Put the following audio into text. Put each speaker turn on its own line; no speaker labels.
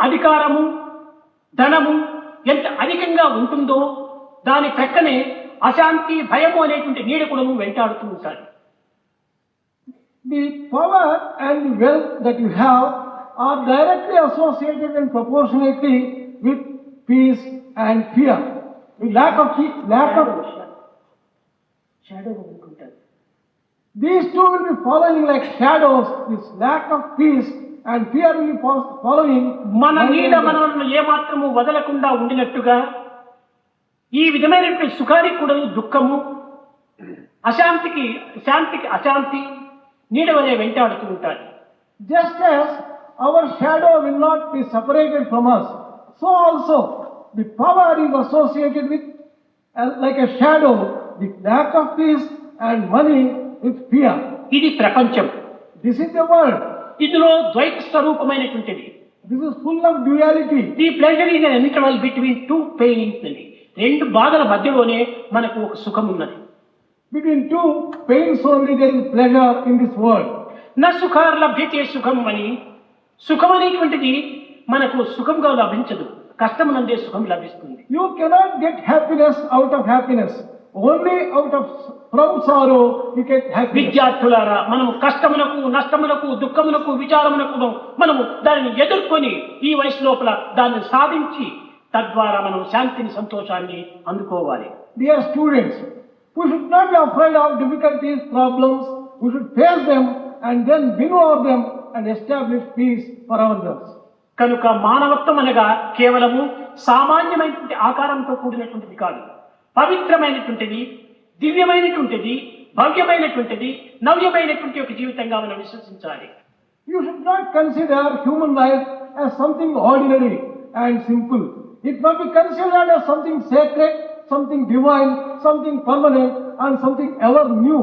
అధికారము ధనము ఎంత అధికంగా ఉంటుందో దాని ప్రక్కనే అశాంతి భయము అనేటువంటి నీడ కూడా వెంటాడుతూ ఉంటాడు.
The power and wealth that you have are directly associated and proportionately with peace and fear. The lack of
shadow ఉంటుంటాడు.
these two will be following like shadows. This lack of peace and fear will be following.
మన నీడ మనల్ని ఏమాత్రము వదలకుండా ఉండినట్టుగా ఈ విధమైనటువంటి సుఖానికి కూడా దుఃఖము, శాంతికి అశాంతి నీడ వలె వెంటాడుతూ ఉంటాడు.
Just as our shadow will not be separated from us, so also the power is associated with like a shadow, the lack of peace and money with fear.
ఇది ప్రపంచం.
This is the world.
ఇందులో ద్వైత స్వరూపమైనటువంటిది.
This is full of duality.
The pleasure in an interval between two pains అని, రెండు బాధల మధ్యలోనే మనకు ఒక సుఖం ఉన్నది.
Between two pains only there is pleasure in this world.
నా సుఖార్ లభ్యతే సుఖం అని, సుఖం అనేటువంటిది మనకు సుఖంగా లభించదు, కష్టమునందే సుఖం లభిస్తుంది.
You cannot get happiness out of happiness. Only out of from sorrow you get happiness.
విద్యార్థులారా, మనము కష్టమునకు నష్టమునకు దుఃఖమునకు విచారమునకు మనము దానిని ఎదుర్కొని ఈ వయసు లోపల దాన్ని సాధించి తద్వారా మనం శాంతిని సంతోషాన్ని అందుకోవాలి.
Dear students, we should not be afraid of difficulties, problems. We should face them and then win over them and establish peace for ourselves.
కనుక మానవత్వం అనగా కేవలము సామాన్యమైనటువంటి ఆకారంతో కూడినటువంటిది కాదు, పవిత్రమైనటువంటిది, దివ్యమైనటువంటిది, భవ్యమైనటువంటిది, నవ్యమైనటువంటి ఒక జీవితంగా మనం విశ్వసించాలి.
You should not consider human life as something ordinary and simple. It must be considered as something sacred, something divine, something permanent and something ever new.